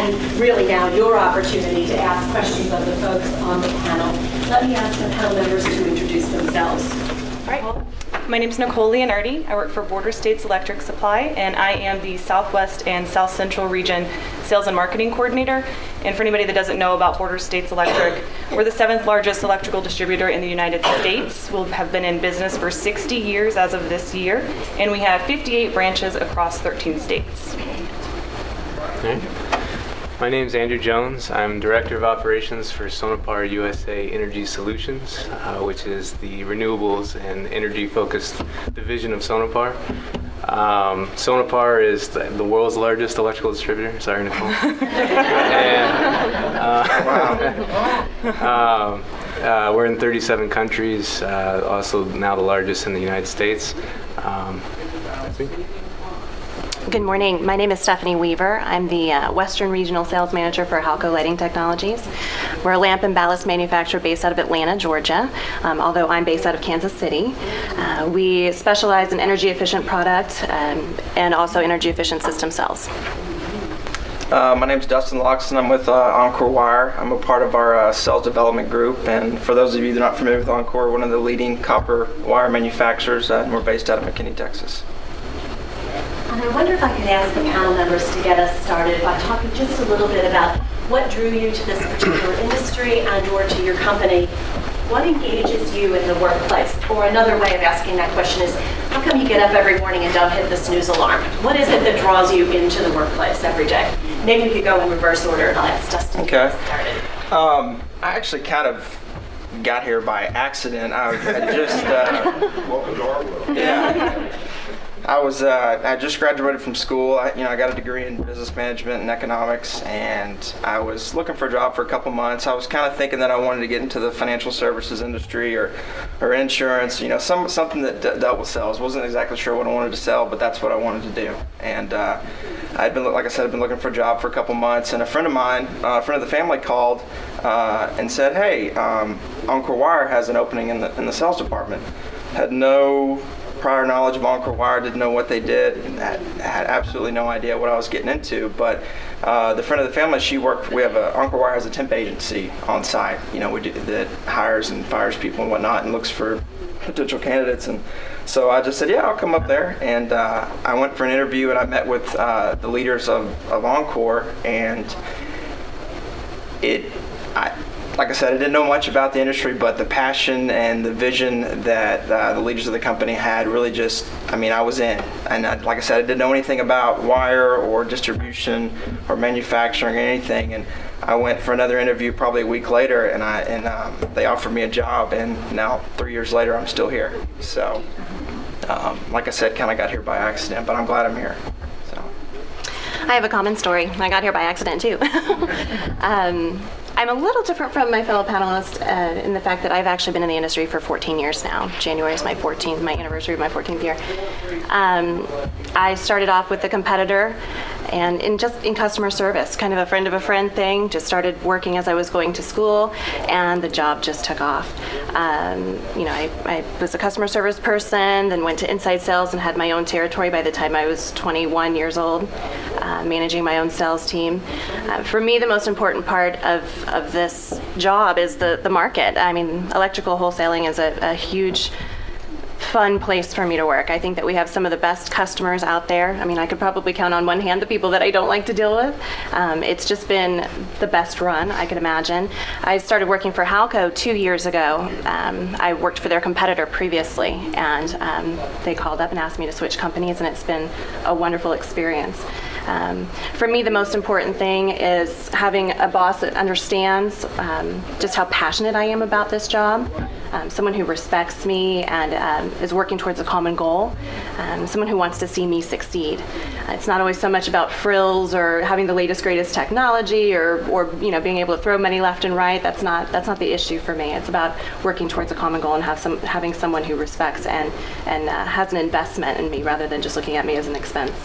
And really now your opportunity to ask questions of the folks on the panel. Let me ask the panel members to introduce themselves. All right. My name is Nicole Leonardi. I work for Border States Electric Supply, and I am the Southwest and South Central Region Sales and Marketing Coordinator. And for anybody that doesn't know about Border States Electric, we're the 7th largest electrical distributor in the United States. We'll have been in business for 60 years as of this year, and we have 58 branches across 13 states. Okay. My name is Andrew Jones. I'm Director of Operations for Sonepar USA Energy Solutions, which is the renewables and energy-focused division of Sonepar. Sonepar is the world's largest electrical distributor. Sorry, Nicole. And, we're in 37 countries, also now the largest in the United States. Good morning. My name is Stephanie Weaver. I'm the Western Regional Sales Manager for Halco Lighting Technologies. We're a lamp and ballast manufacturer based out of Atlanta, Georgia, although I'm based out of Kansas City. We specialize in energy efficient products and also energy efficient system cells. My name is Dustin Loxton. I'm with Encore Wire. I'm a part of our sales development group, and for those of you that are not familiar with Encore, we're one of the leading copper wire manufacturers, and we're based out of McKinney, Texas. And I wonder if I could ask the panel members to get us started by talking just a little bit about what drew you to this particular industry and or to your company. What engages you in the workplace? Or another way of asking that question is, how come you get up every morning and don't hit the snooze alarm? What is it that draws you into the workplace every day? Maybe we could go in reverse order and I'll ask Dustin to get us started. I actually kind of got here by accident. I just Welcome to our world. yeah. I just graduated from school. I got a degree in business management and economics, and I was looking for a job for a couple months. I was kind of thinking that I wanted to get into the financial services industry or insurance, something that dealt with sales. Wasn't exactly sure what I wanted to sell, but that's what I wanted to do. And I'd been looking for a job for a couple months, and a friend of mine, a friend of the family, called and said, "Hey, Encore Wire has an opening in the sales department." Had no prior knowledge of Encore Wire, didn't know what they did, and had absolutely no idea what I was getting into. But the friend of the family, Encore Wire has a temp agency on site, that hires and fires people and whatnot and looks for potential candidates. And so I just said, yeah, I'll come up there. And I went for an interview and I met with the leaders of Encore, and like I said, I didn't know much about the industry, but the passion and the vision that the leaders of the company had really I was in. And like I said, I didn't know anything about wire or distribution or manufacturing or anything. And I went for another interview probably a week later, and they offered me a job. And now 3 years later, I'm still here. So, like I said, kind of got here by accident, but I'm glad I'm here. So, I have a common story. I got here by accident too. I'm a little different from my fellow panelists in the fact that I've actually been in the industry for 14 years now. January is my anniversary of my 14th year. I started off with a competitor and in customer service, kind of a friend of a friend thing. Just started working as I was going to school, and the job just took off. I was a customer service person, then went to inside sales and had my own territory by the time I was 21 years old, managing my own sales team. For me, the most important part of this job is the market. I mean, electrical wholesaling is a huge, fun place for me to work. I think that we have some of the best customers out there. I mean, I could probably count on one hand the people that I don't like to deal with. It's just been the best run I could imagine. I started working for Halco 2 years ago. I worked for their competitor previously, and they called up and asked me to switch companies, and it's been a wonderful experience. For me, the most important thing is having a boss that understands just how passionate I am about this job, someone who respects me and is working towards a common goal, someone who wants to see me succeed. It's not always so much about frills or having the latest, greatest technology or being able to throw money left and right. That's not the issue for me. It's about working towards a common goal and having someone who respects and has an investment in me rather than just looking at me as an expense.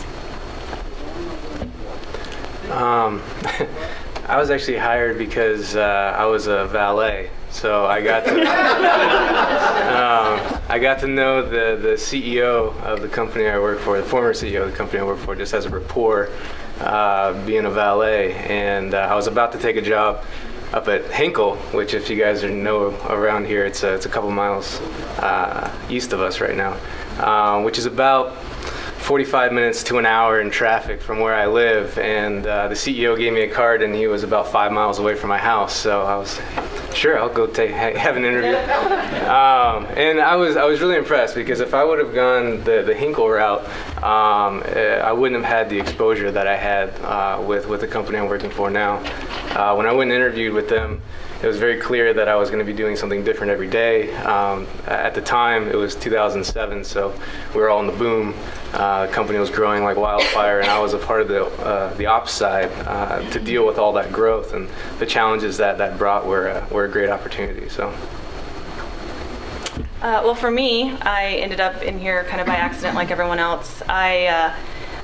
I was actually hired because I was a valet. So I got to I got to know the CEO of the company I work for, the former CEO of the company I work for, just as a rapport, being a valet, and I was about to take a job up at Hinkle, which, if you guys know around here, it's a couple miles east of us right now, which is about 45 minutes to an hour in traffic from where I live. And the CEO gave me a card, and he was about 5 miles away from my house. So I was, sure, I'll go have an interview. And I was really impressed, because if I would have gone the Hinkle route, I wouldn't have had the exposure that I had with the company I'm working for now. When I went and interviewed with them, it was very clear that I was going to be doing something different every day. At the time, it was 2007, so we were all in the boom. The company was growing like wildfire, and I was a part of the ops side to deal with all that growth, and the challenges that brought were a great opportunity. So. Well, for me, I ended up in here kind of by accident, like everyone else.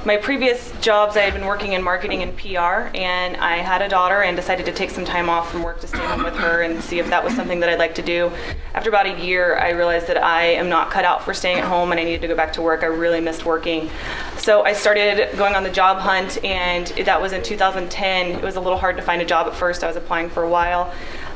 My previous jobs, I had been working in marketing and PR, and I had a daughter and decided to take some time off from work to stay home with her and see if that was something that I'd like to do. After about a year, I realized that I am not cut out for staying at home, and I needed to go back to work. I really missed working. So I started going on the job hunt, and that was in 2010. It was a little hard to find a job at first. I was applying for a while.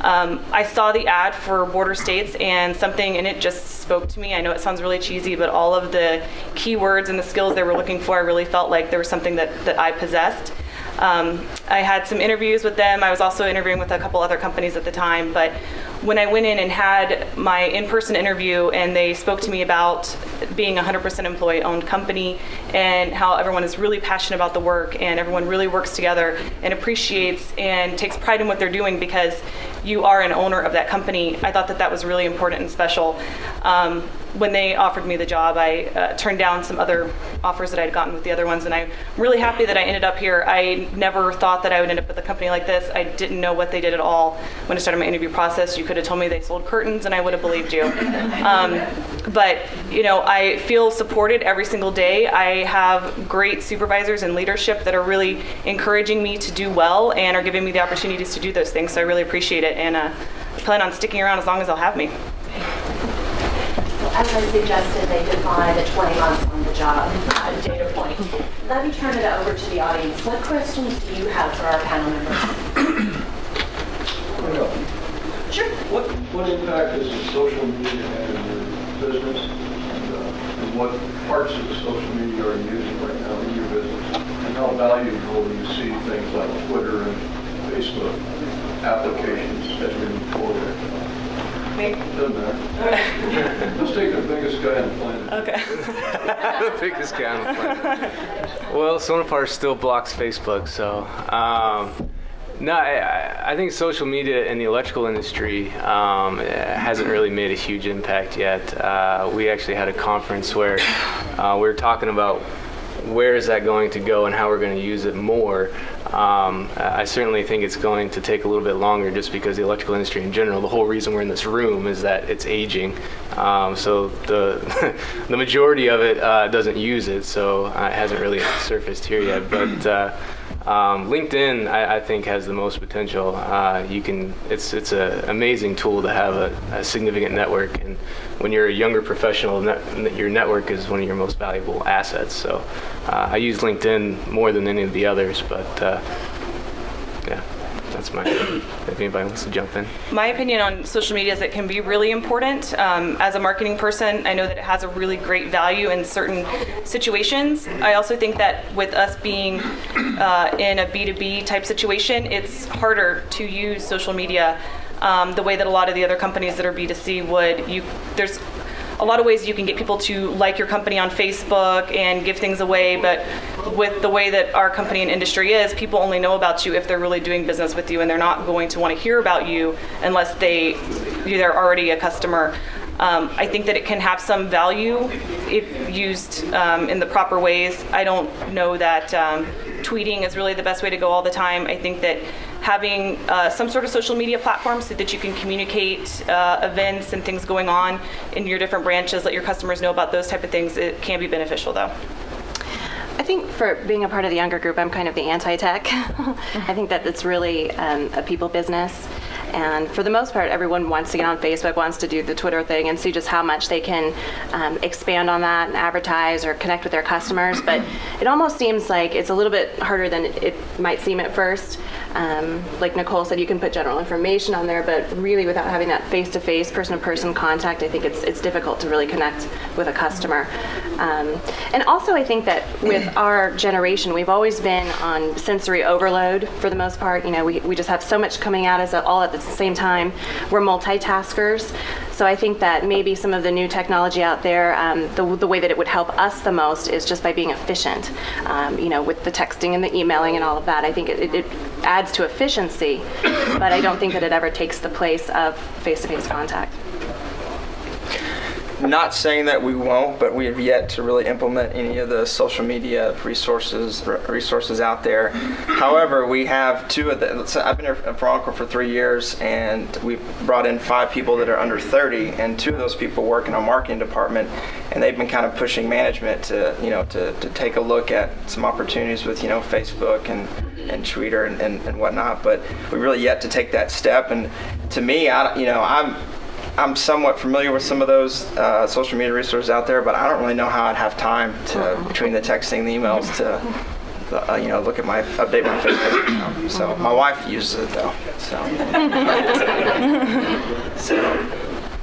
I saw the ad for Border States, and something in it just spoke to me. I know it sounds really cheesy, but all of the keywords and the skills they were looking for, I really felt like there was something that I possessed. I had some interviews with them. I was also interviewing with a couple other companies at the time, but when I went in and had my in-person interview, and they spoke to me about being a 100% employee-owned company and how everyone is really passionate about the work, and everyone really works together and appreciates and takes pride in what they're doing because you are an owner of that company, I thought that was really important and special. When they offered me the job, I turned down some other offers that I'd gotten with the other ones, and I'm really happy that I ended up here. I never thought that I would end up with a company like this. I didn't know what they did at all. When I started my interview process, you could have told me they sold curtains, and I would have believed you. But I feel supported every single day. I have great supervisors and leadership that are really encouraging me to do well and are giving me the opportunities to do those things, so I really appreciate it, and I plan on sticking around as long as they'll have me. As I suggested, they define the 20 months on the job data point. Let me turn it over to the audience. What questions do you have for our panel members? Sure. What impact does the social media have in your business, and what parts of the social media are you using right now in your business, and how valuable do you see things like Twitter and Facebook applications as we move forward? Doesn't matter. Let's take the biggest guy on the planet. Okay. The biggest guy on the planet. Well, Sonopar still blocks Facebook, so no, I think social media in the electrical industry hasn't really made a huge impact yet. We actually had a conference where we were talking about where is that going to go and how we're going to use it more. I certainly think it's going to take a little bit longer, just because the electrical industry in general, the whole reason we're in this room is that it's aging. So the the majority of it doesn't use it, so it hasn't really surfaced here yet. But LinkedIn, I think, has the most potential. It's an amazing tool to have a significant network, and when you're a younger professional, your network is one of your most valuable assets. So I use LinkedIn more than any of the others, but yeah, that's my opinion. If anybody wants to jump in. My opinion on social media is it can be really important. As a marketing person, I know that it has a really great value in certain situations. I also think that with us being in a B2B type situation, it's harder to use social media the way that a lot of the other companies that are B2C would. There's a lot of ways you can get people to like your company on Facebook and give things away, but with the way that our company and industry is, people only know about you if they're really doing business with you, and they're not going to want to hear about you unless they're already a customer. I think that it can have some value if used in the proper ways. I don't know that tweeting is really the best way to go all the time. I think that having some sort of social media platform so that you can communicate events and things going on in your different branches, let your customers know about those type of things, it can be beneficial though. I think for being a part of the younger group, I'm kind of the anti-tech. I think that it's really a people business. And for the most part, everyone wants to get on Facebook, wants to do the Twitter thing and see just how much they can expand on that and advertise or connect with their customers. But it almost seems like it's a little bit harder than it might seem at first. Like Nicole said, you can put general information on there, but really without having that face-to-face, person-to-person contact, I think it's difficult to really connect with a customer. And also I think that with our generation, we've always been on sensory overload for the most part. You know, we just have so much coming at us all at the same time. We're multitaskers. So I think that maybe some of the new technology out there, the way that it would help us the most is just by being efficient. You know, with the texting and the emailing and all of that, I think it adds to efficiency, but I don't think that it ever takes the place of face-to-face contact. Not saying that we won't, but we have yet to really implement any of the social media resources out there. However, we have two of the. So I've been here for Encore for 3 years, and we've brought in 5 people that are under 30, and 2 of those people work in our marketing department, and they've been kind of pushing management to to take a look at some opportunities with Facebook and Twitter and whatnot. But we really yet to take that step. And to me, I'm somewhat familiar with some of those social media resources out there, but I don't really know how I'd have time to, between the texting, the emails, to look at update my Facebook. So my wife uses it though. So.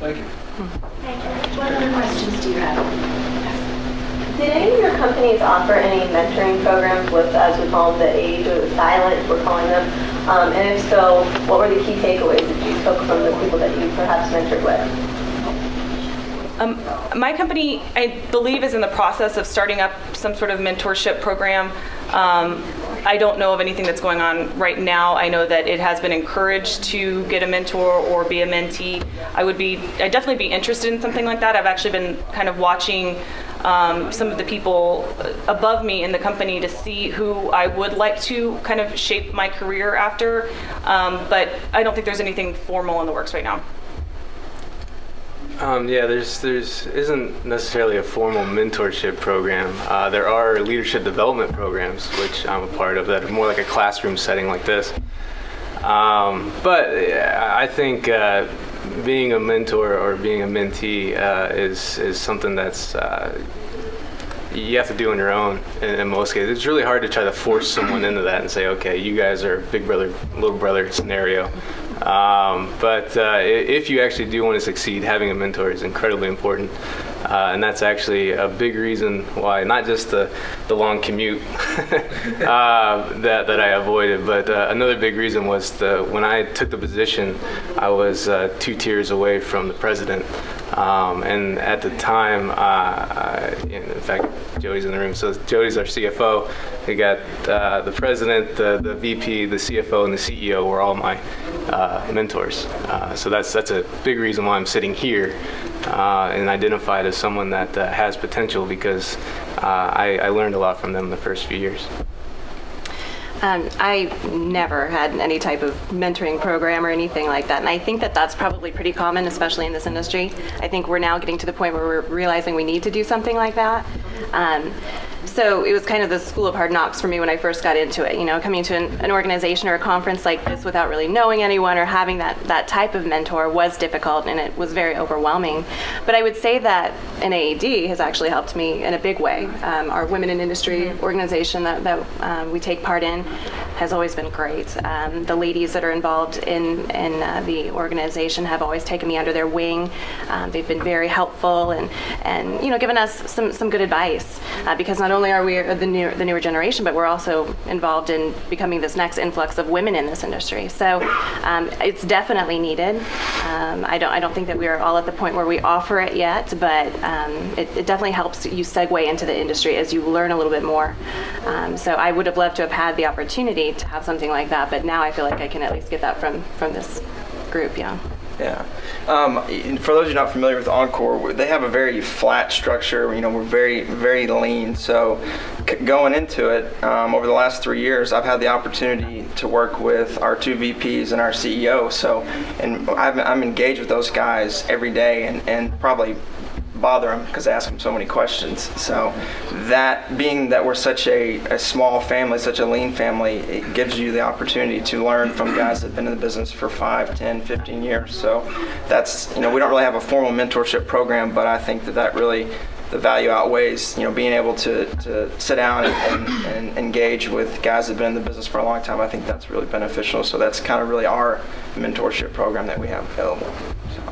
Thank you. What other questions do you have? Did any of your companies offer any mentoring programs with, as we call them, the age or the silent, we're calling them? And if so, what were the key takeaways that you took from the people that you perhaps mentored with? My company, I believe, is in the process of starting up some sort of mentorship program. I don't know of anything that's going on right now. I know that it has been encouraged to get a mentor or be a mentee. I'd definitely be interested in something like that. I've actually been kind of watching some of the people above me in the company to see who I would like to kind of shape my career after, but I don't think there's anything formal in the works right now. Yeah, there's isn't necessarily a formal mentorship program. There are leadership development programs, which I'm a part of, that are more like a classroom setting like this. But I think being a mentor or being a mentee is something that's you have to do on your own in most cases. It's really hard to try to force someone into that and say, okay, you guys are big brother, little brother scenario. But if you actually do want to succeed, having a mentor is incredibly important. And that's actually a big reason why, not just the long commute that I avoided, but another big reason was when I took the position, I was 2 tiers away from the president. And at the time, in fact, Joey's in the room, so Joey's our CFO. We got the president, the VP, the CFO, and the CEO were all my mentors. So that's a big reason why I'm sitting here and identified as someone that has potential, because I learned a lot from them the first few years. I never had any type of mentoring program or anything like that, and I think that that's probably pretty common, especially in this industry. I think we're now getting to the point where we're realizing we need to do something like that. So it was kind of the school of hard knocks for me when I first got into it, coming to an organization or a conference like this without really knowing anyone or having that type of mentor was difficult, and it was very overwhelming. But I would say that NAAD has actually helped me in a big way. Our Women in Industry organization that we take part in has always been great. The ladies that are involved in the organization have always taken me under their wing. They've been very helpful and given us some good advice, because not only are we the newer generation, but we're also involved in becoming this next influx of women in this industry. So it's definitely needed. I don't think that we are all at the point where we offer it yet, but it definitely helps you segue into the industry as you learn a little bit more. So I would have loved to have had the opportunity to have something like that, but now I feel like I can at least get that from this group. Yeah. For those who are not familiar with Encore, they have a very flat structure. We're very, very lean. So going into it, over the last 3 years, I've had the opportunity to work with our 2 VPs and our CEO. So, and I'm engaged with those guys every day, and probably bother them because I ask them so many questions. So that, being that we're such a small family, such a lean family, it gives you the opportunity to learn from guys that have been in the business for 5, 10, 15 years. So that's, we don't really have a formal mentorship program, but I think that really, the value outweighs, being able to sit down and engage with guys that have been in the business for a long time. I think that's really beneficial. So that's kind of really our mentorship program that we have available. So.